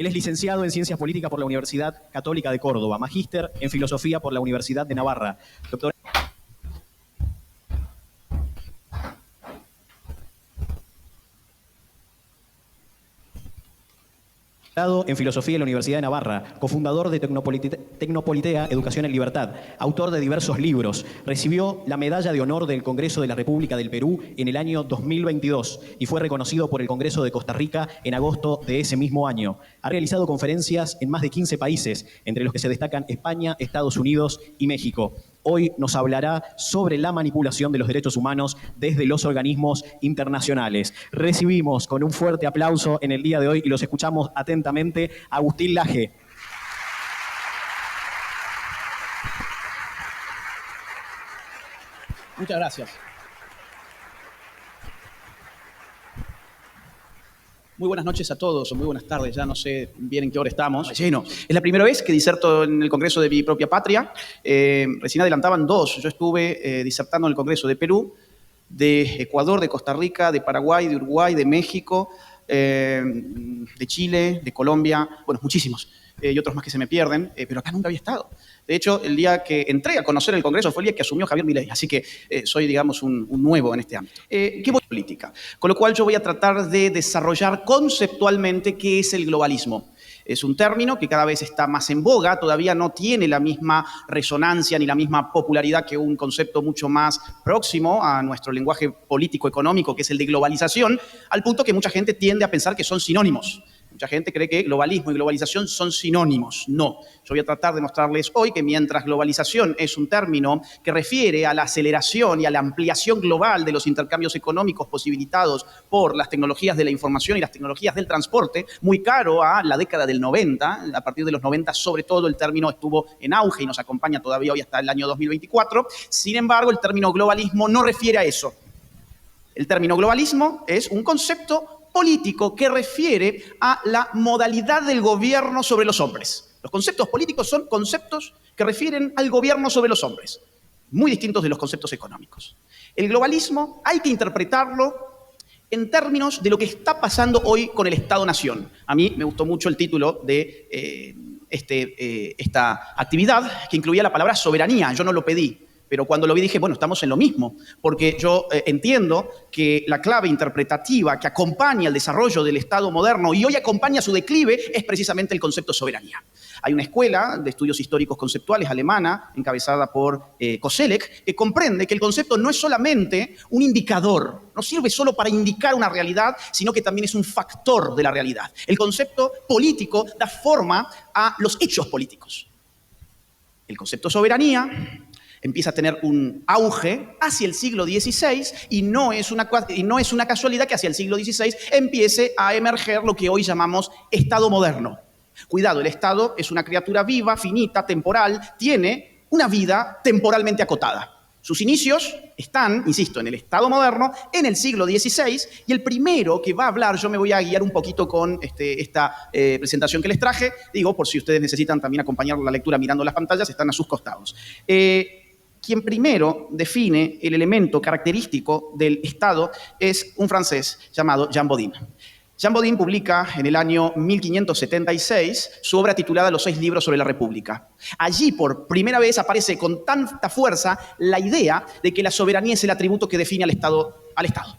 Él es licenciado en Ciencias Políticas por la Universidad Católica de Córdoba, magíster en Filosofía por la Universidad de Navarra, doctor en Filosofía en la Universidad de Navarra, cofundador de Tecnopolitea Educación en Libertad, autor de diversos libros. Recibió la Medalla de Honor del Congreso de la República del Perú en el año 2022 y fue reconocido por el Congreso de Costa Rica en agosto de ese mismo año. Ha realizado conferencias en más de 15 países, entre los que se destacan España, Estados Unidos y México. Hoy nos hablará sobre la manipulación de los derechos humanos desde los organismos internacionales. Recibimos con un fuerte aplauso en el día de hoy y los escuchamos atentamente a Agustín Laje. Muchas gracias. Muy buenas noches a todos, o muy buenas tardes, ya no sé bien en qué hora estamos. Lleno. Es la primera vez que diserto en el Congreso de mi propia patria. Recién adelantaban dos. Yo estuve disertando en el Congreso de Perú, de Ecuador, de Costa Rica, de Paraguay, de Uruguay, de México, de Chile, de Colombia, bueno, muchísimos. Y otros más que se me pierden, pero acá nunca había estado. De hecho, el día que entré a conocer el Congreso fue el día que asumió Javier Milei, así que soy, digamos, un nuevo en este ámbito. ¿Qué voy a política? Con lo cual yo voy a tratar de desarrollar conceptualmente qué es el globalismo. Es un término que cada vez está más en boga, todavía no tiene la misma resonancia ni la misma popularidad que un concepto mucho más próximo a nuestro lenguaje político-económico, que es el de globalización, al punto que mucha gente tiende a pensar que son sinónimos. Mucha gente cree que globalismo y globalización son sinónimos. No. Yo voy a tratar de mostrarles hoy que mientras globalización es un término que refiere a la aceleración y a la ampliación global de los intercambios económicos posibilitados por las tecnologías de la información y las tecnologías del transporte, muy caro a la década del 90, a partir de los 90 sobre todo el término estuvo en auge y nos acompaña todavía hoy hasta el año 2024. Sin embargo, el término globalismo no refiere a eso. El término globalismo es un concepto político que refiere a la modalidad del gobierno sobre los hombres. Los conceptos políticos son conceptos que refieren al gobierno sobre los hombres, muy distintos de los conceptos económicos. El globalismo hay que interpretarlo en términos de lo que está pasando hoy con el Estado-Nación. A mí me gustó mucho el título de esta actividad, que incluía la palabra soberanía. Yo no lo pedí. Pero cuando lo vi dije, bueno, estamos en lo mismo, porque yo entiendo que la clave interpretativa que acompaña el desarrollo del Estado moderno y hoy acompaña su declive es precisamente el concepto soberanía. Hay una escuela de estudios históricos conceptuales alemana, encabezada por Koselleck, que comprende que el concepto no es solamente un indicador, no sirve solo para indicar una realidad, sino que también es un factor de la realidad. El concepto político da forma a los hechos políticos. El concepto soberanía empieza a tener un auge hacia el siglo XVI y no es una casualidad que hacia el siglo XVI empiece a emerger lo que hoy llamamos Estado moderno. Cuidado, el Estado es una criatura viva, finita, temporal, tiene una vida temporalmente acotada. Sus inicios están, insisto, en el Estado moderno, en el siglo XVI, y el primero que va a hablar, yo me voy a guiar un poquito con esta presentación que les traje, digo, por si ustedes necesitan también acompañar la lectura mirando las pantallas, están a sus costados. Quien primero define el elemento característico del Estado es un francés llamado Jean Bodin. Jean Bodin publica en el año 1576 su obra titulada Los 6 libros sobre la República. Allí, por primera vez, aparece con tanta fuerza la idea de que la soberanía es el atributo que define al Estado.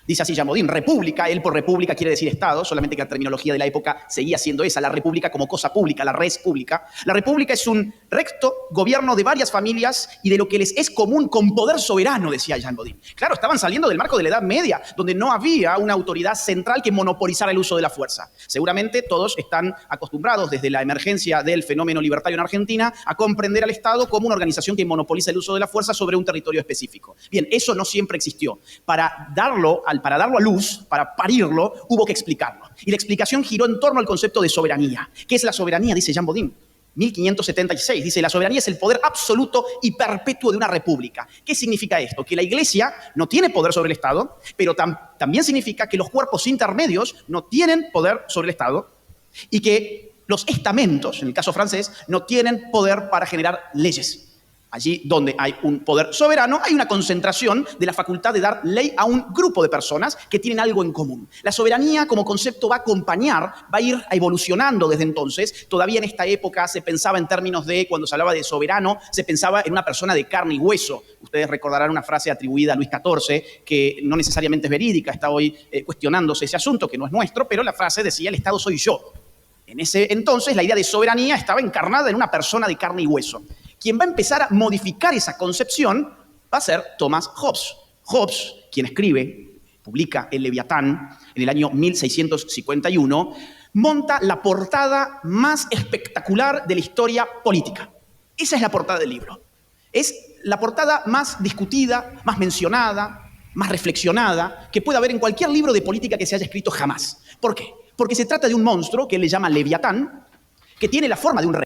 Dice así Jean Bodin, república, él por república quiere decir Estado, solamente que la terminología de la época seguía siendo esa, la república como cosa pública, la res pública. La república es un recto gobierno de varias familias y de lo que les es común con poder soberano, decía Jean Bodin. Claro, estaban saliendo del marco de la Edad Media, donde no había una autoridad central que monopolizara el uso de la fuerza. Seguramente todos están acostumbrados desde la emergencia del fenómeno libertario en Argentina a comprender al Estado como una organización que monopoliza el uso de la fuerza sobre un territorio específico. Bien, eso no siempre existió. Para darlo a luz, para parirlo, hubo que explicarlo. Y la explicación giró en torno al concepto de soberanía. ¿Qué es la soberanía? Dice Jean Bodin. 1576, dice, la soberanía es el poder absoluto y perpetuo de una república. ¿Qué significa esto? Que la Iglesia no tiene poder sobre el Estado, pero también significa que los cuerpos intermedios no tienen poder sobre el Estado y que los estamentos, en el caso francés, no tienen poder para generar leyes. Allí donde hay un poder soberano, hay una concentración de la facultad de dar ley a un grupo de personas que tienen algo en común. La soberanía como concepto va a acompañar, va a ir evolucionando desde entonces. Todavía en esta época se pensaba en términos de, cuando se hablaba de soberano, se pensaba en una persona de carne y hueso. Ustedes recordarán una frase atribuida a Luis XIV, que no necesariamente es verídica, está hoy cuestionándose ese asunto, que no es nuestro, pero la frase decía: el Estado soy yo. En ese entonces la idea de soberanía estaba encarnada en una persona de carne y hueso. Quien va a empezar a modificar esa concepción va a ser Thomas Hobbes. Hobbes, quien escribe, publica El Leviatán en el año 1651, monta la portada más espectacular de la historia política. Esa es la portada del libro. Es la portada más discutida, más mencionada, más reflexionada que pueda haber en cualquier libro de política que se haya escrito jamás. ¿Por qué? Porque se trata de un monstruo que él le llama Leviatán, que tiene la forma de un rey.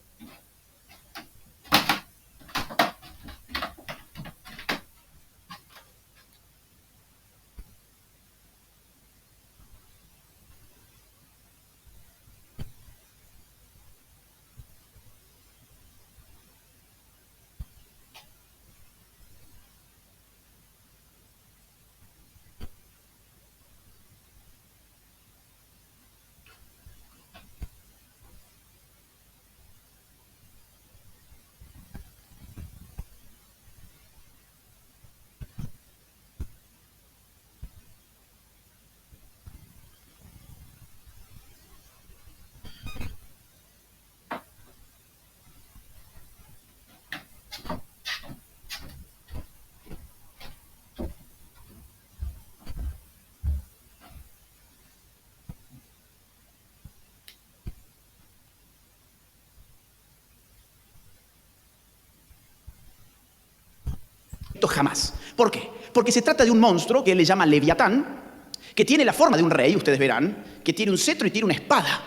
Jamás. ¿Por qué? Porque se trata de un monstruo que él le llama Leviatán, que tiene la forma de un rey, ustedes verán, que tiene un cetro y tiene una espada.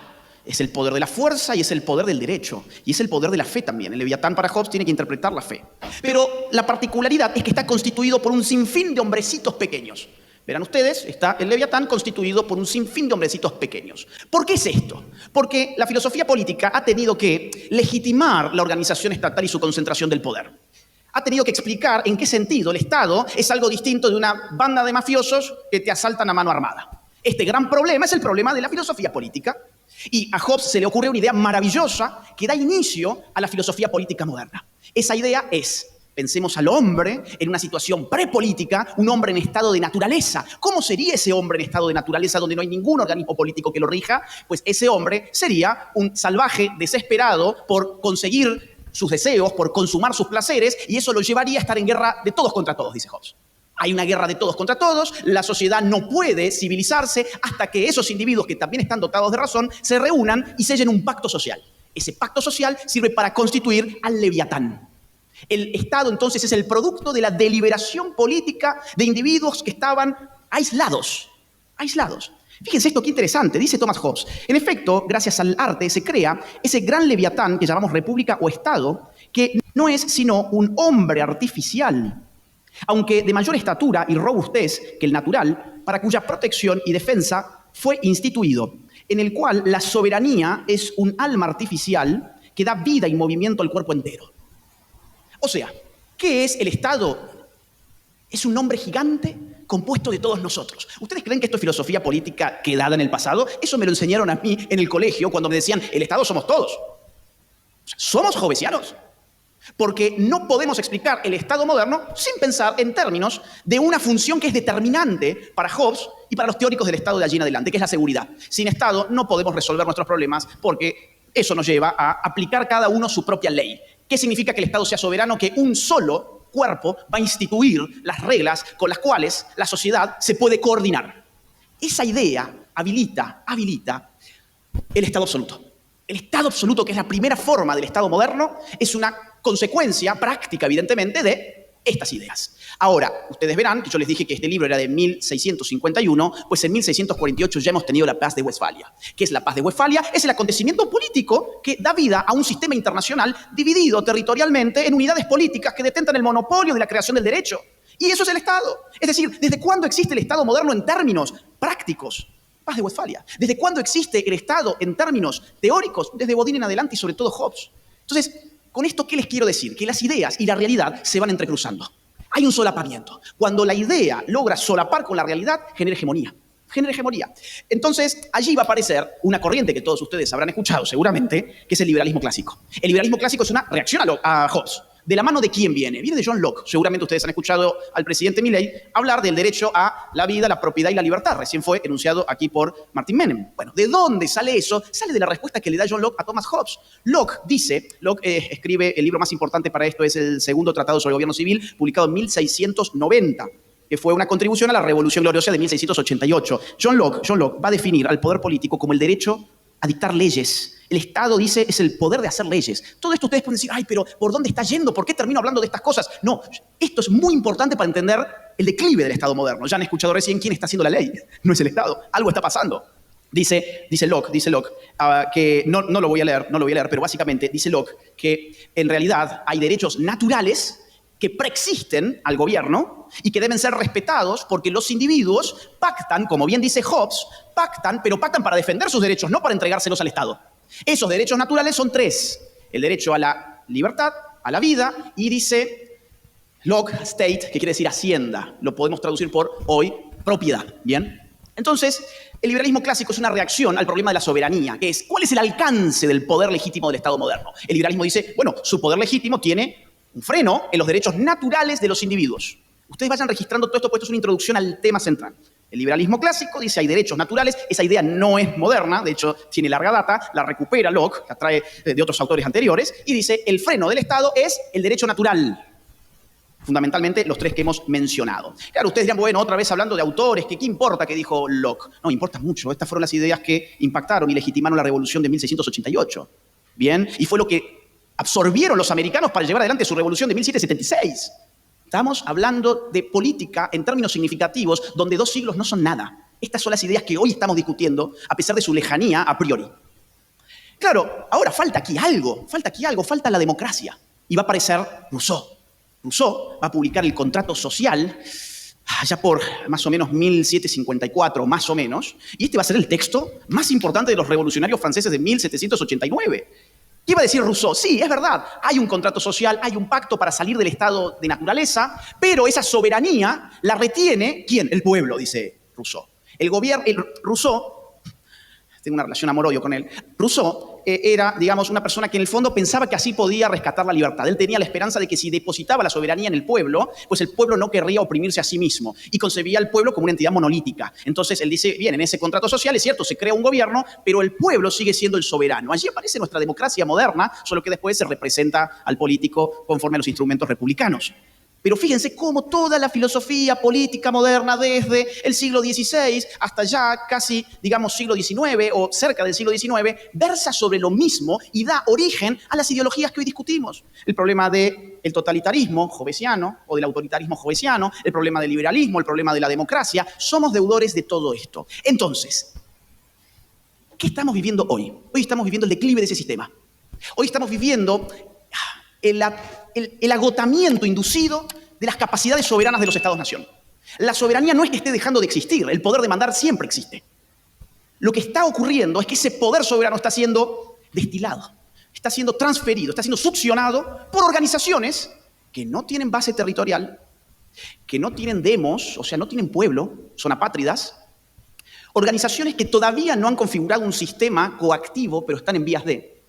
Es el poder de la fuerza y es el poder del derecho. Y es el poder de la fe también. El Leviatán para Hobbes tiene que interpretar la fe. Pero la particularidad es que está constituido por un sinfín de hombrecitos pequeños. Verán ustedes, está el Leviatán constituido por un sinfín de hombrecitos pequeños. ¿Por qué es esto? Porque la filosofía política ha tenido que legitimar la organización estatal y su concentración del poder. Ha tenido que explicar en qué sentido el Estado es algo distinto de una banda de mafiosos que te asaltan a mano armada. Este gran problema es el problema de la filosofía política. Y a Hobbes se le ocurre una idea maravillosa que da inicio a la filosofía política moderna. Esa idea es: pensemos al hombre en una situación prepolítica, un hombre en estado de naturaleza. ¿Cómo sería ese hombre en estado de naturaleza donde no hay ningún organismo político que lo rija? Pues ese hombre sería un salvaje desesperado por conseguir sus deseos, por consumar sus placeres, y eso lo llevaría a estar en guerra de todos contra todos, dice Hobbes. Hay una guerra de todos contra todos, la sociedad no puede civilizarse hasta que esos individuos que también están dotados de razón se reúnan y sellen un pacto social. Ese pacto social sirve para constituir al Leviatán. El Estado entonces es el producto de la deliberación política de individuos que estaban aislados. Fíjense esto, qué interesante, dice Thomas Hobbes. En efecto, gracias al arte se crea ese gran Leviatán que llamamos república o Estado, que no es sino un hombre artificial, aunque de mayor estatura y robustez que el natural, para cuya protección y defensa fue instituido, en el cual la soberanía es un alma artificial que da vida y movimiento al cuerpo entero. O sea, ¿qué es el Estado? Es un hombre gigante compuesto de todos nosotros. ¿Ustedes creen que esto es filosofía política quedada en el pasado? Eso me lo enseñaron a mí en el colegio cuando me decían: el Estado somos todos. Somos hobbesianos. Porque no podemos explicar el Estado moderno sin pensar en términos de una función que es determinante para Hobbes y para los teóricos del Estado de allí en adelante, que es la seguridad. Sin Estado no podemos resolver nuestros problemas porque eso nos lleva a aplicar cada uno su propia ley. ¿Qué significa que el Estado sea soberano? Que un solo cuerpo va a instituir las reglas con las cuales la sociedad se puede coordinar. Esa idea habilita el Estado absoluto. El Estado absoluto, que es la primera forma del Estado moderno, es una consecuencia práctica, evidentemente, de estas ideas. Ahora, ustedes verán que yo les dije que este libro era de 1651, pues en 1648 ya hemos tenido la Paz de Westfalia. ¿Qué es la Paz de Westfalia? Es el acontecimiento político que da vida a un sistema internacional dividido territorialmente en unidades políticas que detentan el monopolio de la creación del derecho. Y eso es el Estado. Es decir, ¿desde cuándo existe el Estado moderno en términos prácticos? Paz de Westfalia. ¿Desde cuándo existe el Estado en términos teóricos? Desde Bodin en adelante y sobre todo Hobbes. Entonces, Con esto, ¿qué les quiero decir? Que las ideas y la realidad se van entrecruzando. Hay un solapamiento. Cuando la idea logra solapar con la realidad, genera hegemonía. Genera hegemonía. Entonces, allí va a aparecer una corriente que todos ustedes habrán escuchado seguramente, que es el liberalismo clásico. El liberalismo clásico es una reacción a Hobbes. ¿De la mano de quién viene? Viene de John Locke. Seguramente ustedes han escuchado al presidente Milley hablar del derecho a la vida, la propiedad y la libertad. Recién fue enunciado aquí por Martin Menem. Bueno, ¿de dónde sale eso? Sale de la respuesta que le da John Locke a Thomas Hobbes. Locke escribe el libro más importante para esto, es el segundo tratado sobre el gobierno civil, publicado en 1690. Que fue una contribución a la Revolución Gloriosa de 1688. John Locke va a definir al poder político como el derecho a dictar leyes. El Estado, dice, es el poder de hacer leyes. Todo esto ustedes pueden decir, ay, pero ¿por dónde está yendo? ¿Por qué termino hablando de estas cosas? No, esto es muy importante para entender el declive del Estado moderno. Ya han escuchado recién quién está haciendo la ley. No es el Estado. Algo está pasando. Dice Locke, que no lo voy a leer, pero básicamente dice Locke que en realidad hay derechos naturales que preexisten al gobierno y que deben ser respetados porque los individuos pactan, como bien dice Hobbes, pero pactan para defender sus derechos, no para entregárselos al Estado. Esos derechos naturales son tres. El derecho a la libertad, a la vida, y dice Locke, state, que quiere decir hacienda. Lo podemos traducir por hoy, propiedad. ¿Bien? Entonces, el liberalismo clásico es una reacción al problema de la soberanía, que es, ¿cuál es el alcance del poder legítimo del Estado moderno? El liberalismo dice, bueno, su poder legítimo tiene un freno en los derechos naturales de los individuos. Ustedes vayan registrando todo esto, pues esto es una introducción al tema central. El liberalismo clásico dice hay derechos naturales, esa idea no es moderna, de hecho tiene larga data, la recupera Locke, la trae de otros autores anteriores, y dice el freno del Estado es el derecho natural. Fundamentalmente los tres que hemos mencionado. Claro, ustedes dirán, bueno, otra vez hablando de autores, que ¿qué importa que dijo Locke? No, importa mucho, estas fueron las ideas que impactaron y legitimaron la revolución de 1688. Bien, y fue lo que absorbieron los americanos para llevar adelante su revolución de 1776. Estamos hablando de política en términos significativos, donde 2 siglos no son nada. Estas son las ideas que hoy estamos discutiendo, a pesar de su lejanía a priori. Claro, ahora falta la democracia. Y va a aparecer Rousseau. Rousseau va a publicar el Contrato Social, allá por más o menos 1754, más o menos, y este va a ser el texto más importante de los revolucionarios franceses de 1789. ¿Qué iba a decir Rousseau? Sí, es verdad, hay un contrato social, hay un pacto para salir del estado de naturaleza, pero esa soberanía la retiene, ¿quién? El pueblo, dice Rousseau. Rousseau, tengo una relación amor-odio con él, Rousseau era, digamos, una persona que en el fondo pensaba que así podía rescatar la libertad. Él tenía la esperanza de que si depositaba la soberanía en el pueblo, pues el pueblo no querría oprimirse a sí mismo y concebía al pueblo como una entidad monolítica. Entonces él dice, bien, en ese contrato social es cierto, se crea un gobierno, pero el pueblo sigue siendo el soberano. Allí aparece nuestra democracia moderna, solo que después se representa al político conforme a los instrumentos republicanos. Pero fíjense cómo toda la filosofía política moderna, desde el siglo XVI hasta ya casi, digamos, siglo XIX o cerca del siglo XIX, versa sobre lo mismo y da origen a las ideologías que hoy discutimos. El problema del totalitarismo hobbesiano o del autoritarismo hobbesiano, el problema del liberalismo, el problema de la democracia. Somos deudores de todo esto. Entonces, ¿qué estamos viviendo hoy? Hoy estamos viviendo el declive de ese sistema. Hoy estamos viviendo el agotamiento inducido de las capacidades soberanas de los Estados-nación. La soberanía no es que esté dejando de existir, el poder de mandar siempre existe. Lo que está ocurriendo es que ese poder soberano está siendo destilado, está siendo transferido, está siendo succionado por organizaciones que no tienen base territorial, que no tienen demos, o sea, no tienen pueblo, son apátridas, organizaciones que todavía no han configurado un sistema coactivo, pero están en vías de.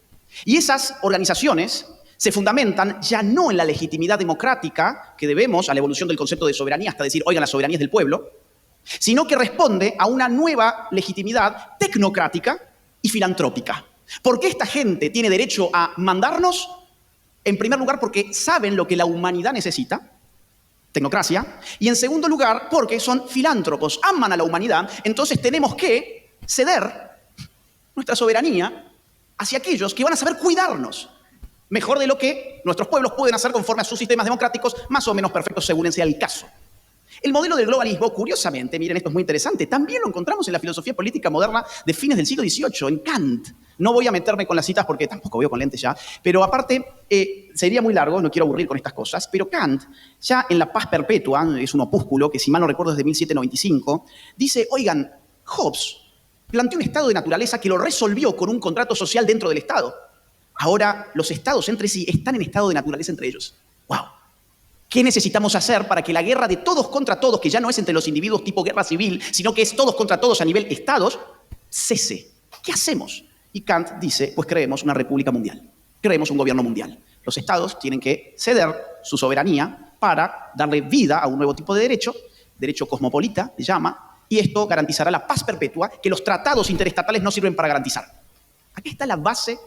Y esas organizaciones se fundamentan ya no en la legitimidad democrática que debemos a la evolución del concepto de soberanía hasta decir, oigan, la soberanía es del pueblo, sino que responde a una nueva legitimidad tecnocrática y filantrópica. ¿Por qué esta gente tiene derecho a mandarnos? En primer lugar, porque saben lo que la humanidad necesita, tecnocracia, y en segundo lugar, porque son filántropos, aman a la humanidad, entonces tenemos que ceder nuestra soberanía hacia aquellos que van a saber cuidarnos mejor de lo que nuestros pueblos pueden hacer conforme a sus sistemas democráticos más o menos perfectos según sea el caso. El modelo del globalismo, curiosamente, miren, esto es muy interesante, también lo encontramos en la filosofía política moderna de fines del siglo XVIII, en Kant. No voy a meterme con las citas porque tampoco veo con lentes ya, pero aparte sería muy largo, no quiero aburrir con estas cosas, pero Kant, ya en La Paz Perpetua, es un opúsculo que si mal no recuerdo es de 1795, dice, oigan, Hobbes planteó un estado de naturaleza que lo resolvió con un contrato social dentro del Estado. Ahora los estados entre sí están en estado de naturaleza entre ellos. ¡Wow! ¿Qué necesitamos hacer para que la guerra de todos contra todos, que ya no es entre los individuos tipo guerra civil, sino que es todos contra todos a nivel estados, cese? ¿Qué hacemos? Y Kant dice, pues creemos una república mundial, creemos un gobierno mundial. Los estados tienen que ceder su soberanía para darle vida a un nuevo tipo de derecho cosmopolita, se llama, y esto garantizará la paz perpetua que los tratados interestatales no sirven para garantizar. Aquí está la base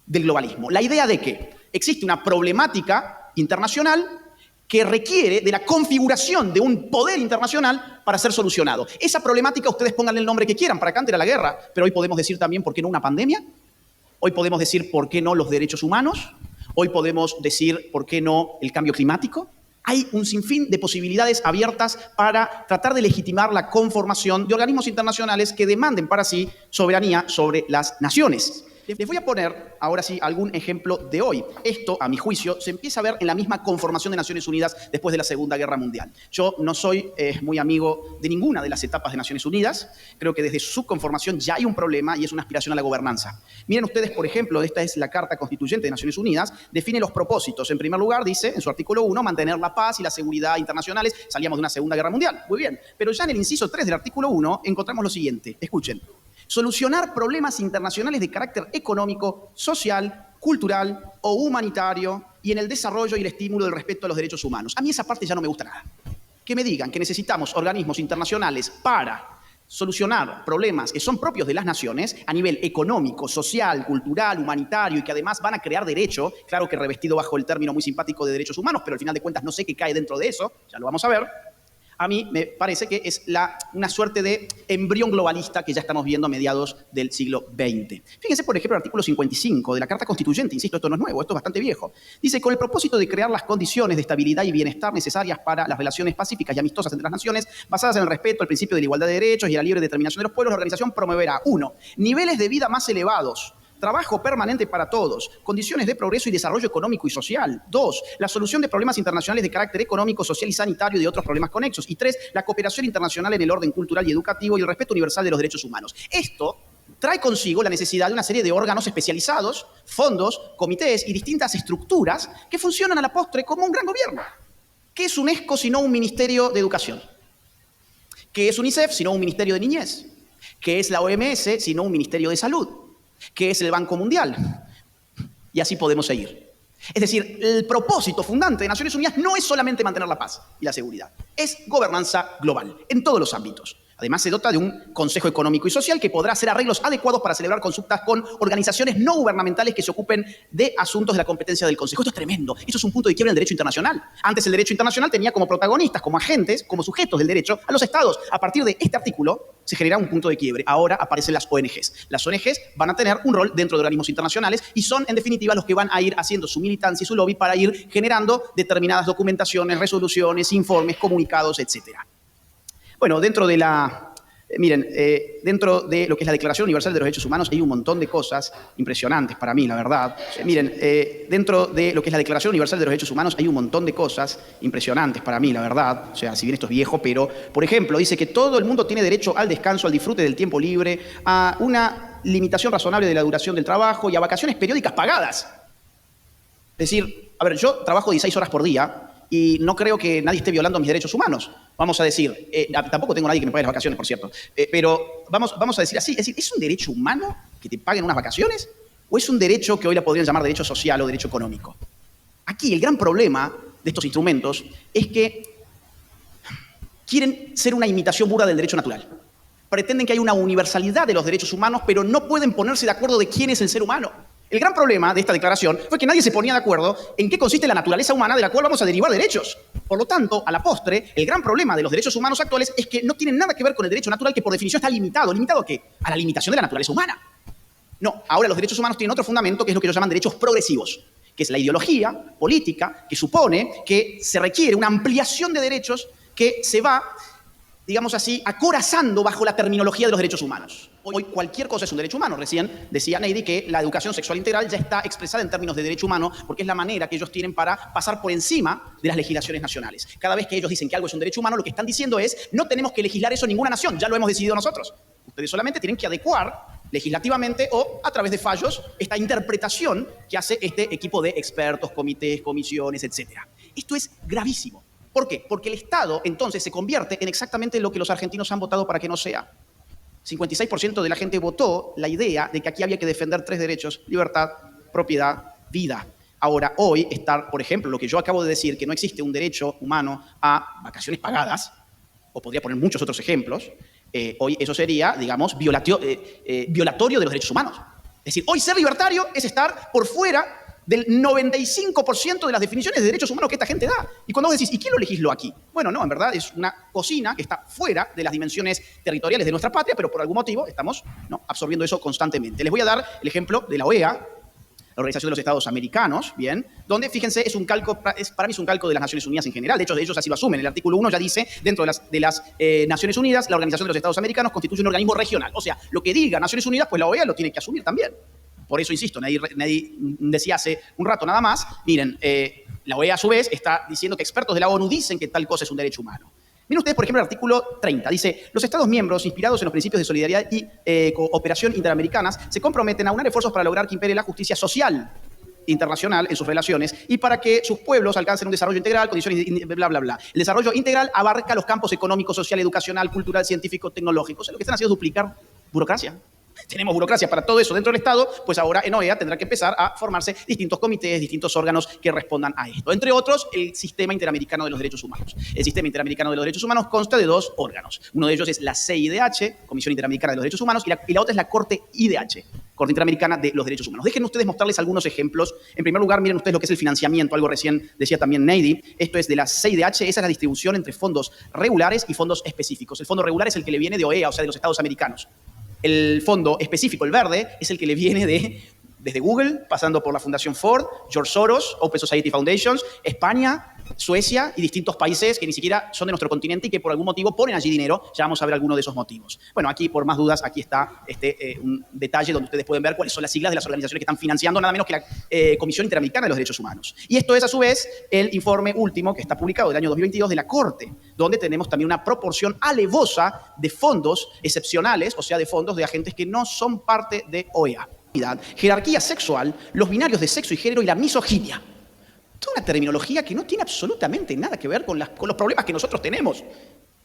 del globalismo. La idea de que existe una problemática internacional que requiere de la configuración de un poder internacional para ser solucionado. Esa problemática ustedes pónganle el nombre que quieran, para Kant era la guerra, pero hoy podemos decir también por qué no una pandemia, hoy podemos decir por qué no los derechos humanos, hoy podemos decir por qué no el cambio climático. Hay un sinfín de posibilidades abiertas para tratar de legitimar la conformación de organismos internacionales que demanden para sí soberanía sobre las naciones. Les voy a poner, ahora sí, algún ejemplo de hoy. Esto, a mi juicio, se empieza a ver en la misma conformación de Naciones Unidas después de la Segunda Guerra Mundial. Yo no soy muy amigo de ninguna de las etapas de Naciones Unidas. Creo que desde su conformación ya hay un problema y es una aspiración a la gobernanza. Miren ustedes, por ejemplo, esta es la Carta Constituyente de Naciones Unidas, define los propósitos. En primer lugar, dice, en su artículo 1, mantener la paz y la seguridad internacionales. Salíamos de una Segunda Guerra Mundial. Muy bien. Pero ya en el inciso 3 del artículo 1 encontramos lo siguiente. Escuchen. Solucionar problemas internacionales de carácter económico, social, cultural o humanitario y en el desarrollo y el estímulo del respeto a los derechos humanos. A mí esa parte ya no me gusta nada. Que me digan que necesitamos organismos internacionales para solucionar problemas que son propios de las naciones a nivel económico, social, cultural, humanitario y que además van a crear derecho, claro que revestido bajo el término muy simpático de derechos humanos, pero al final de cuentas no sé qué cae dentro de eso, ya lo vamos a ver. A mí me parece que es una suerte de embrión globalista que ya estamos viendo a mediados del siglo XX. Fíjense, por ejemplo, el artículo 55 de la Carta Constituyente, insisto, esto no es nuevo, esto es bastante viejo. Dice, con el propósito de crear las condiciones de estabilidad y bienestar necesarias para las relaciones pacíficas y amistosas entre las naciones, basadas en el respeto al principio de la igualdad de derechos y a la libre determinación de los pueblos, la organización promoverá, 1, niveles de vida más elevados, trabajo permanente para todos, condiciones de progreso y desarrollo económico y social. 2, la solución de problemas internacionales de carácter económico, social y sanitario y de otros problemas conexos. Y 3, la cooperación internacional en el orden cultural y educativo y el respeto universal de los derechos humanos. Esto trae consigo la necesidad de una serie de órganos especializados, fondos, comités y distintas estructuras que funcionan a la postre como un gran gobierno. ¿Qué es UNESCO sino un ministerio de educación? ¿Qué es UNICEF sino un ministerio de niñez? ¿Qué es la OMS sino un ministerio de salud? ¿Qué es el Banco Mundial? Y así podemos seguir. Es decir, el propósito fundante de Naciones Unidas no es solamente mantener la paz y la seguridad, es gobernanza global, en todos los ámbitos. Además, se dota de un Consejo Económico y Social que podrá hacer arreglos adecuados para celebrar consultas con organizaciones no gubernamentales que se ocupen de asuntos de la competencia del Consejo. Esto es tremendo. Esto es un punto de quiebra en el derecho internacional. Antes el derecho internacional tenía como protagonistas, como agentes, como sujetos del derecho a los estados. A partir de este artículo se genera un punto de quiebre. Ahora aparecen las ONGs. Las ONGs van a tener un rol dentro de organismos internacionales y son, en definitiva, los que van a ir haciendo su militancia y su lobby para ir generando determinadas documentaciones, resoluciones, informes, comunicados, etcétera. Bueno, dentro de dentro de lo que es la Declaración Universal de los Derechos Humanos hay un montón de cosas impresionantes para mí, la verdad. Dentro de lo que es la Declaración Universal de los Derechos Humanos hay un montón de cosas impresionantes para mí, la verdad. O sea, si bien esto es viejo, pero, por ejemplo, dice que todo el mundo tiene derecho al descanso, al disfrute del tiempo libre, a una limitación razonable de la duración del trabajo y a vacaciones periódicas pagadas. Es decir, a ver, yo trabajo 16 horas por día y no creo que nadie esté violando mis derechos humanos. Vamos a decir, tampoco tengo nadie que me pague las vacaciones, por cierto, pero vamos a decir así, es decir, ¿es un derecho humano que te paguen unas vacaciones? ¿O es un derecho que hoy la podrían llamar derecho social o derecho económico? Aquí el gran problema de estos instrumentos es que quieren ser una imitación burda del derecho natural. Pretenden que hay una universalidad de los derechos humanos, pero no pueden ponerse de acuerdo de quién es el ser humano. El gran problema de esta declaración fue que nadie se ponía de acuerdo en qué consiste la naturaleza humana de la cual vamos a derivar derechos. Por lo tanto, a la postre, el gran problema de los derechos humanos actuales es que no tienen nada que ver con el derecho natural, que por definición está limitado. ¿Limitado a qué? A la limitación de la naturaleza humana. No, ahora los derechos humanos tienen otro fundamento, que es lo que ellos llaman derechos progresivos, que es la ideología política que supone que se requiere una ampliación de derechos que se va, digamos así, acorazando bajo la terminología de los derechos humanos. Hoy cualquier cosa es un derecho humano. Recién decía Neidi que la educación sexual integral ya está expresada en términos de derecho humano porque es la manera que ellos tienen para pasar por encima de las legislaciones nacionales. Cada vez que ellos dicen que algo es un derecho humano, lo que están diciendo es no tenemos que legislar eso en ninguna nación, ya lo hemos decidido nosotros. Ustedes solamente tienen que adecuar legislativamente o a través de fallos, esta interpretación que hace este equipo de expertos, comités, comisiones, etc. Esto es gravísimo. ¿Por qué? Porque el Estado entonces se convierte en exactamente lo que los argentinos han votado para que no sea. 56% de la gente votó la idea de que aquí había que defender 3 derechos: libertad, propiedad, vida. Ahora, hoy, por ejemplo, lo que yo acabo de decir, que no existe un derecho humano a vacaciones pagadas, o podría poner muchos otros ejemplos, hoy eso sería, digamos, violatorio de los derechos humanos. Es decir, hoy ser libertario es estar por fuera del 95% de las definiciones de derechos humanos que esta gente da. Y cuando vos decís, ¿y quién lo legisló aquí? Bueno, no, en verdad es una cocina que está fuera de las dimensiones territoriales de nuestra patria, pero por algún motivo estamos absorbiendo eso constantemente. Les voy a dar el ejemplo de la OEA, la Organización de los Estados Americanos, ¿bien? Donde, fíjense, para mí es un calco de las Naciones Unidas en general. De hecho, ellos así lo asumen. El artículo 1 ya dice, dentro de las Naciones Unidas, la Organización de los Estados Americanos constituye un organismo regional. O sea, lo que diga Naciones Unidas, pues la OEA lo tiene que asumir también. Por eso, insisto, nadie decía hace un rato nada más, miren, la OEA a su vez está diciendo que expertos de la ONU dicen que tal cosa es un derecho humano. Miren ustedes, por ejemplo, el artículo 30. Dice, los Estados miembros, inspirados en los principios de solidaridad y cooperación interamericanas, se comprometen a unar esfuerzos para lograr que impere la justicia social internacional en sus relaciones y para que sus pueblos alcancen un desarrollo integral, condiciones, bla, bla, bla. El desarrollo integral abarca los campos económico, social, educacional, cultural, científico, tecnológico. O sea, lo que están haciendo es duplicar burocracia. Tenemos burocracia para todo eso dentro del Estado, pues ahora en OEA tendrá que empezar a formarse distintos comités, distintos órganos que respondan a esto. Entre otros, el Sistema Interamericano de los Derechos Humanos. El Sistema Interamericano de los Derechos Humanos consta de 2 órganos. Uno de ellos es la CIDH, Comisión Interamericana de los Derechos Humanos, y la otra es la Corte IDH, Corte Interamericana de los Derechos Humanos. Dejen ustedes mostrarles algunos ejemplos. En primer lugar, miren ustedes lo que es el financiamiento, algo recién decía también Neidy. Esto es de la CIDH, esa es la distribución entre fondos regulares y fondos específicos. El fondo regular es el que le viene de OEA, o sea, de los Estados americanos. El fondo específico, el verde, es el que le viene desde Google, pasando por la Fundación Ford, George Soros, Open Society Foundations, España, Suecia y distintos países que ni siquiera son de nuestro continente y que por algún motivo ponen allí dinero. Ya vamos a ver alguno de esos motivos. Bueno, aquí, por más dudas, aquí está un detalle donde ustedes pueden ver cuáles son las siglas de las organizaciones que están financiando nada menos que la Comisión Interamericana de los Derechos Humanos. Y esto es, a su vez, el informe último que está publicado del año 2022 de la Corte, donde tenemos también una proporción alevosa de fondos excepcionales, o sea, de fondos de agentes que no son parte de OEA. Jerarquía sexual, los binarios de sexo y género y la misoginia. Toda una terminología que no tiene absolutamente nada que ver con los problemas que nosotros tenemos.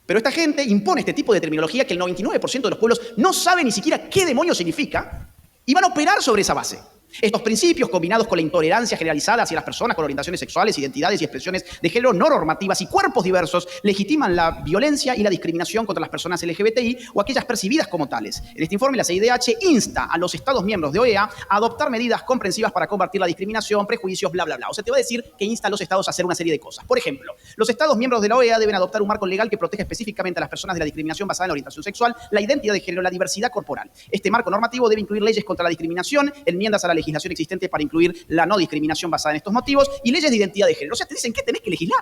Pero esta gente impone este tipo de terminología que el 99% de los pueblos no sabe ni siquiera qué demonios significa y van a operar sobre esa base. Estos principios, combinados con la intolerancia generalizada hacia las personas con orientaciones sexuales, identidades y expresiones de género no normativas y cuerpos diversos, legitiman la violencia y la discriminación contra las personas LGBTI o aquellas percibidas como tales. En este informe, la CIDH insta a los Estados miembros de OEA a adoptar medidas comprensivas para combatir la discriminación, prejuicios, bla, bla, bla. O sea, te va a decir que insta a los Estados a hacer una serie de cosas. Por ejemplo, los Estados miembros de la OEA deben adoptar un marco legal que proteja específicamente a las personas de la discriminación basada en la orientación sexual, la identidad de género, la diversidad corporal. Este marco normativo debe incluir leyes contra la discriminación, enmiendas a la legislación existente para incluir la no discriminación basada en estos motivos y leyes de identidad de género. O sea, te dicen que tenés que legislar.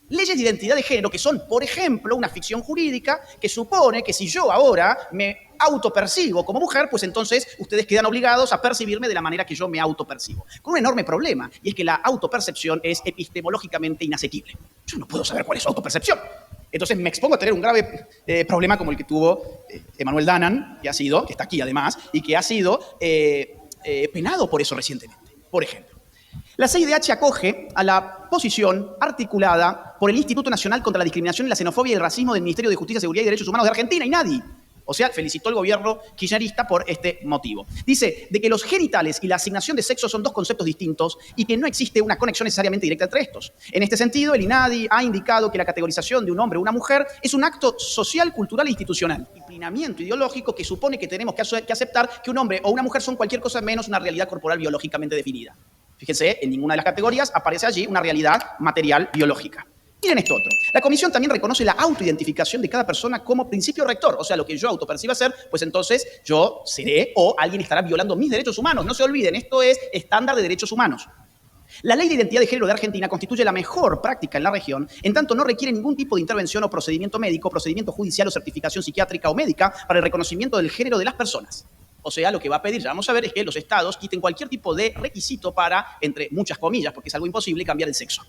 Leyes de identidad de género que son, por ejemplo, una ficción jurídica que supone que si yo ahora me autopercibo como mujer, pues entonces ustedes quedan obligados a percibirme de la manera que yo me autopercibo. Con un enorme problema, y es que la autopercepción es epistemológicamente inasequible. Yo no puedo saber cuál es su autopercepción. Entonces me expongo a tener un grave problema como el que tuvo Emmanuel Danan, que está aquí además, y que ha sido penado por eso recientemente. Por ejemplo, la CIDH acoge a la posición articulada por el Instituto Nacional contra la Discriminación y la Xenofobia y el Racismo del Ministerio de Justicia, Seguridad y Derechos Humanos de Argentina, y nadie. O sea, felicitó al gobierno kirchnerista por este motivo. Dice de que los genitales y la asignación de sexo son 2 conceptos distintos y que no existe una conexión necesariamente directa entre estos. En este sentido, el INADI ha indicado que la categorización de un hombre o una mujer es un acto social, cultural e institucional. Disciplinamiento ideológico que supone que tenemos que aceptar que un hombre o una mujer son cualquier cosa menos una realidad corporal biológicamente definida. Fíjense, en ninguna de las categorías aparece allí una realidad material biológica. Miren esto otro. La Comisión también reconoce la autoidentificación de cada persona como principio rector. O sea, lo que yo autoperciba ser, pues entonces yo seré o alguien estará violando mis derechos humanos. No se olviden, esto es estándar de derechos humanos. La Ley de Identidad de Género de Argentina constituye la mejor práctica en la región, en tanto no requiere ningún tipo de intervención o procedimiento médico, procedimiento judicial o certificación psiquiátrica o médica para el reconocimiento del género de las personas. O sea, lo que va a pedir, ya vamos a ver, es que los estados quiten cualquier tipo de requisito para, entre muchas comillas, porque es algo imposible, cambiar el sexo.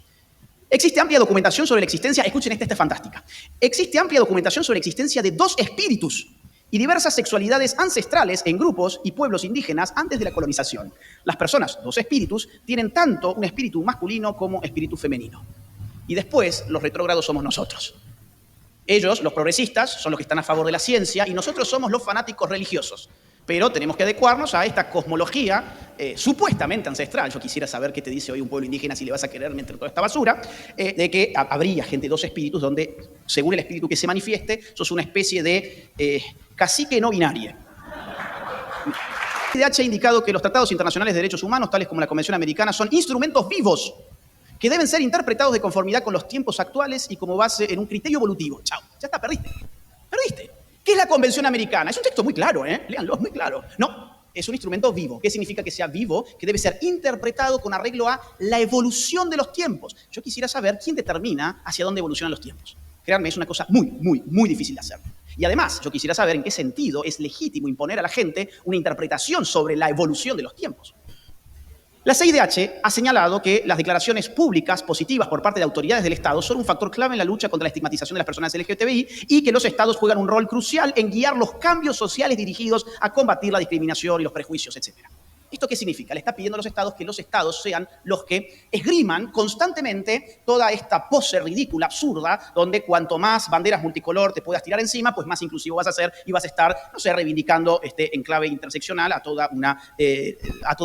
Existe amplia documentación sobre la existencia, escuchen esta es fantástica. Existe amplia documentación sobre la existencia de 2 espíritus y diversas sexualidades ancestrales en grupos y pueblos indígenas antes de la colonización. Las personas, dos espíritus, tienen tanto un espíritu masculino como espíritu femenino. Y después, los retrógrados somos nosotros. Ellos, los progresistas, son los que están a favor de la ciencia y nosotros somos los fanáticos religiosos. Pero tenemos que adecuarnos a esta cosmología supuestamente ancestral. Yo quisiera saber qué te dice hoy un pueblo indígena si le vas a querer meter toda esta basura, de que habría gente, dos espíritus, donde, según el espíritu que se manifieste, sos una especie de cacique no binario. El CIDH ha indicado que los tratados internacionales de derechos humanos, tales como la Convención Americana, son instrumentos vivos que deben ser interpretados de conformidad con los tiempos actuales y como base en un criterio evolutivo. Chao, ya está, perdiste. Perdiste. ¿Qué es la Convención Americana? Es un texto muy claro, léanlo, es muy claro. No, es un instrumento vivo. ¿Qué significa que sea vivo? Que debe ser interpretado con arreglo a la evolución de los tiempos. Yo quisiera saber quién determina hacia dónde evolucionan los tiempos. Créanme, es una cosa muy, muy, muy difícil de hacer. Y además, yo quisiera saber en qué sentido es legítimo imponer a la gente una interpretación sobre la evolución de los tiempos. La CIDH ha señalado que las declaraciones públicas positivas por parte de autoridades del Estado son un factor clave en la lucha contra la estigmatización de las personas LGTBI y que los Estados juegan un rol crucial en guiar los cambios sociales dirigidos a combatir la discriminación y los prejuicios, etc. ¿Esto qué significa? Le está pidiendo a los Estados sean los que esgriman constantemente toda esta pose ridícula, absurda, donde cuanto más banderas multicolor te puedas tirar encima, pues más inclusivo vas a ser y vas a estar, no sé, reivindicando en clave interseccional a todo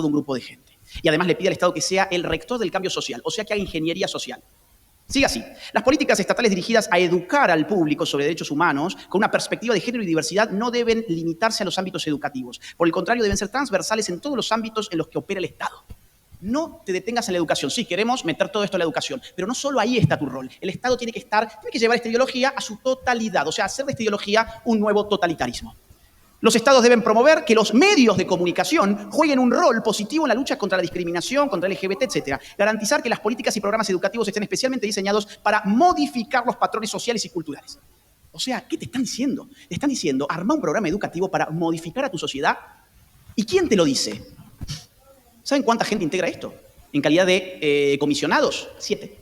un grupo de gente. Y además le pide al Estado que sea el rector del cambio social, o sea, que haga ingeniería social. Sigue así. Las políticas estatales dirigidas a educar al público sobre derechos humanos con una perspectiva de género y diversidad no deben limitarse a los ámbitos educativos. Por el contrario, deben ser transversales en todos los ámbitos en los que opera el Estado. No te detengas en la educación. Sí, queremos meter todo esto en la educación, pero no solo ahí está tu rol. El Estado tiene que llevar esta ideología a su totalidad, o sea, hacer de esta ideología un nuevo totalitarismo. Los Estados deben promover que los medios de comunicación jueguen un rol positivo en la lucha contra la discriminación, contra el LGBT, etc. Garantizar que las políticas y programas educativos estén especialmente diseñados para modificar los patrones sociales y culturales. O sea, ¿qué te están diciendo? Te están diciendo, arma un programa educativo para modificar a tu sociedad. ¿Y quién te lo dice? ¿Saben cuánta gente integra esto? En calidad de comisionados, 7.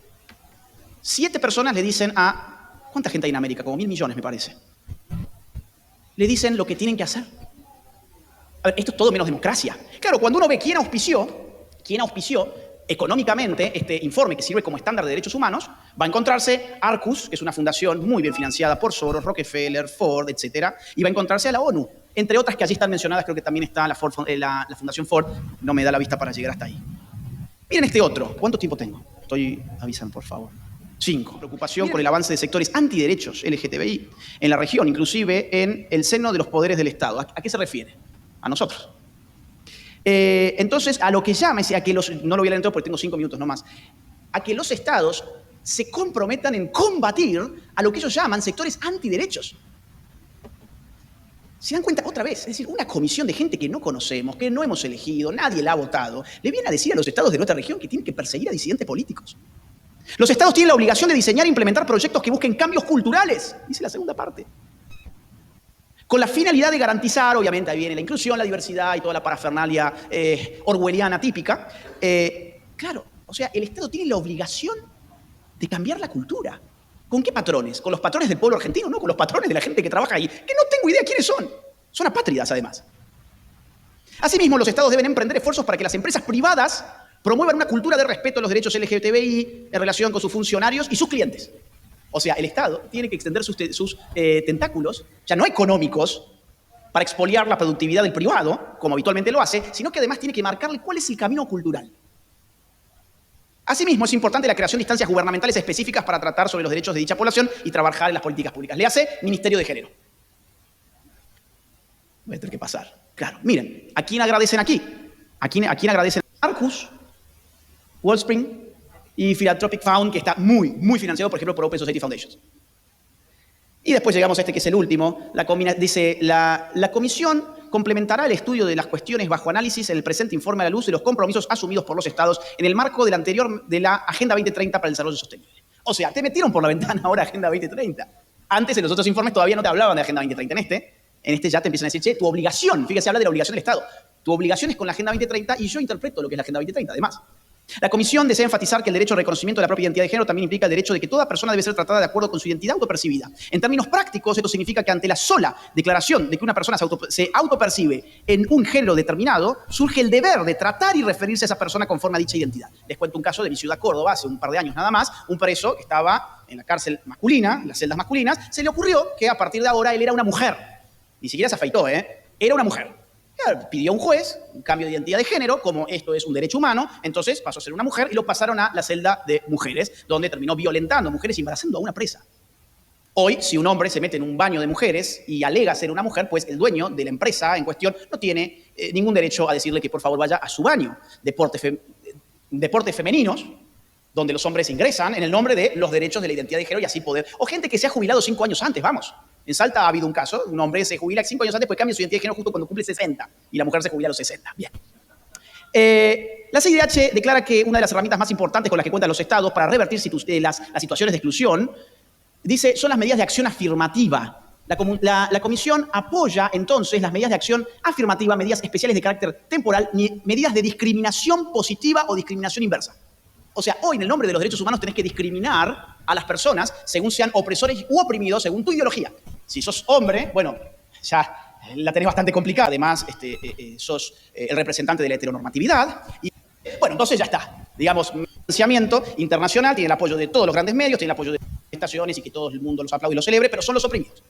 7 personas le dicen a... ¿Cuánta gente hay en América? Como 1.000 millones, me parece. Le dicen lo que tienen que hacer. A ver, esto es todo menos democracia. Claro, cuando uno ve quién auspició económicamente este informe que sirve como estándar de derechos humanos, va a encontrarse Arcus, que es una fundación muy bien financiada por Soros, Rockefeller, Ford, etc. Y va a encontrarse a la ONU. Entre otras que allí están mencionadas, creo que también está la Fundación Ford. No me da la vista para llegar hasta ahí. Miren este otro. ¿Cuánto tiempo tengo? Avisan, por favor. 5. Preocupación por el avance de sectores antiderechos LGTBI en la región, inclusive en el seno de los poderes del Estado. ¿A qué se refiere? A nosotros. Entonces, a lo que llama, no lo voy a leer entero porque tengo 5 minutos nomás, a que los Estados se comprometan en combatir a lo que ellos llaman sectores antiderechos. ¿Se dan cuenta? Otra vez, es decir, una comisión de gente que no conocemos, que no hemos elegido, nadie la ha votado, le viene a decir a los Estados de nuestra región que tienen que perseguir a disidentes políticos. Los Estados tienen la obligación de diseñar e implementar proyectos que busquen cambios culturales, dice la segunda parte, con la finalidad de garantizar, obviamente ahí viene la inclusión, la diversidad y toda la parafernalia orwelliana típica. Claro, o sea, el Estado tiene la obligación de cambiar la cultura. ¿Con qué patrones? ¿Con los patrones del pueblo argentino? No, con los patrones de la gente que trabaja ahí, que no tengo idea quiénes son. Son apátridas, además. Asimismo, los Estados deben emprender esfuerzos para que las empresas privadas promuevan una cultura de respeto a los derechos LGTBI en relación con sus funcionarios y sus clientes. O sea, el Estado tiene que extender sus tentáculos, ya no económicos, para expoliar la productividad del privado, como habitualmente lo hace, sino que además tiene que marcarle cuál es el camino cultural. Asimismo, es importante la creación de instancias gubernamentales específicas para tratar sobre los derechos de dicha población y trabajar en las políticas públicas. Le hace Ministerio de Género. Voy a tener que pasar. Claro, miren, ¿a quién agradecen aquí? ¿A quién agradecen? Arcus, Wellspring y Philanthropic Fund, que está muy, muy financiado, por ejemplo, por Open Society Foundations. Y después llegamos a este que es el último. Dice, la comisión complementará el estudio de las cuestiones bajo análisis en el presente informe a la luz de los compromisos asumidos por los Estados en el marco de la Agenda 2030 para el Desarrollo Sostenible. O sea, te metieron por la ventana ahora Agenda 2030. Antes, en los otros informes, todavía no te hablaban de Agenda 2030. En este ya te empiezan a decir, che, tu obligación, fíjese, habla de la obligación del Estado. Tu obligación es con la Agenda 2030 y yo interpreto lo que es la Agenda 2030, además. La comisión desea enfatizar que el derecho al reconocimiento de la propia identidad de género también implica el derecho de que toda persona debe ser tratada de acuerdo con su identidad autopercibida. En términos prácticos, esto significa que ante la sola declaración de que una persona se autopercibe en un género determinado, surge el deber de tratar y referirse a esa persona conforme a dicha identidad. Les cuento un caso de mi ciudad, Córdoba, hace un par de años nada más, un preso que estaba en la cárcel masculina, en las celdas masculinas, se le ocurrió que a partir de ahora él era una mujer. Ni siquiera se afeitó, Era una mujer. Pidió a un juez un cambio de identidad de género, como esto es un derecho humano, entonces pasó a ser una mujer y lo pasaron a la celda de mujeres, donde terminó violentando a mujeres y embarazando a una presa. Hoy, si un hombre se mete en un baño de mujeres y alega ser una mujer, pues el dueño de la empresa en cuestión no tiene ningún derecho a decirle que por favor vaya a su baño. Deportes femeninos, donde los hombres ingresan en el nombre de los derechos de la identidad de género y así poder. O gente que se ha jubilado 5 años antes, vamos. En Salta ha habido un caso, un hombre se jubila 5 años antes, pues cambia su identidad de género justo cuando cumple 60 y la mujer se jubila a los 60. Bien. La CIDH declara que una de las herramientas más importantes con las que cuentan los estados para revertir las situaciones de exclusión, dice, son las medidas de acción afirmativa. La comisión apoya entonces las medidas de acción afirmativa, medidas especiales de carácter temporal, ni medidas de discriminación positiva o discriminación inversa. O sea, hoy en el nombre de los derechos humanos tenés que discriminar a las personas según sean opresores u oprimidos según tu ideología. Si sos hombre, bueno, ya la tenés bastante complicada. Además, sos el representante de la heteronormatividad. Y bueno, entonces ya está. Digamos, financiamiento internacional, tiene el apoyo de todos los grandes medios, tiene el apoyo de estaciones y que todo el mundo los aplaude y los celebre, pero son los oprimidos.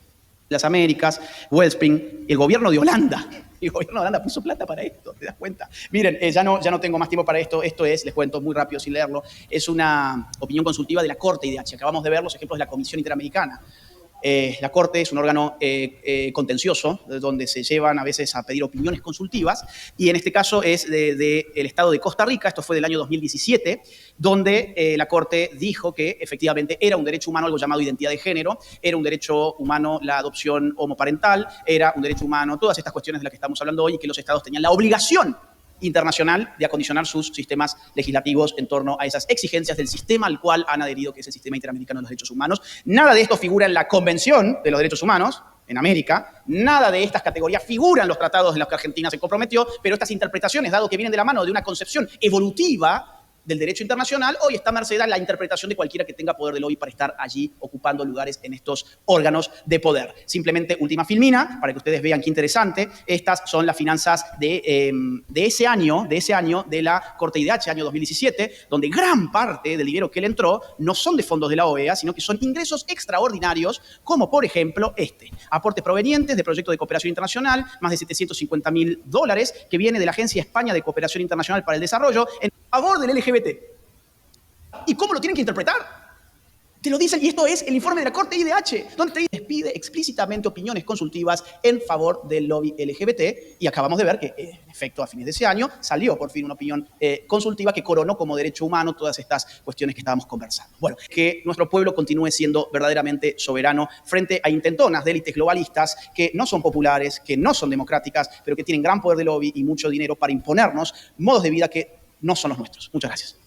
Las Américas, Wellspring, el gobierno de Holanda. El gobierno de Holanda puso plata para esto, ¿te das cuenta? Miren, ya no tengo más tiempo para esto. Esto es, les cuento muy rápido sin leerlo, es una opinión consultiva de la Corte IDH. Acabamos de ver los ejemplos de la Comisión Interamericana. La Corte es un órgano contencioso, donde se llevan a veces a pedir opiniones consultivas, y en este caso es del Estado de Costa Rica, esto fue del año 2017, donde la Corte dijo que efectivamente era un derecho humano algo llamado identidad de género, era un derecho humano la adopción homoparental, era un derecho humano todas estas cuestiones de las que estamos hablando hoy, y que los estados tenían la obligación internacional de acondicionar sus sistemas legislativos en torno a esas exigencias del sistema al cual han adherido, que es el Sistema Interamericano de los Derechos Humanos. Nada de esto figura en la Convención de los Derechos Humanos en América, nada de estas categorías figura en los tratados en los que Argentina se comprometió, pero estas interpretaciones, dado que vienen de la mano de una concepción evolutiva del derecho internacional, hoy está merced a la interpretación de cualquiera que tenga poder de lobby para estar allí ocupando lugares en estos órganos de poder. Simplemente, última filmina, para que ustedes vean qué interesante, estas son las finanzas de ese año de la Corte IDH, año 2017, donde gran parte del dinero que le entró no son de fondos de la OEA, sino que son ingresos extraordinarios, como por ejemplo aportes provenientes de proyectos de cooperación internacional, más de $750.000, que viene de la Agencia España de Cooperación Internacional para el Desarrollo, en favor del LGBT. ¿Y cómo lo tienen que interpretar? Te lo dicen, y esto es el informe de la Corte IDH, donde te pide explícitamente opiniones consultivas en favor del lobby LGBT, y acabamos de ver que, en efecto, a fines de ese año salió por fin una opinión consultiva que coronó como derecho humano todas estas cuestiones que estábamos conversando. Bueno, que nuestro pueblo continúe siendo verdaderamente soberano frente a intentonas de élites globalistas que no son populares, que no son democráticas, pero que tienen gran poder de lobby y mucho dinero para imponernos modos de vida que no son los nuestros. Muchas gracias.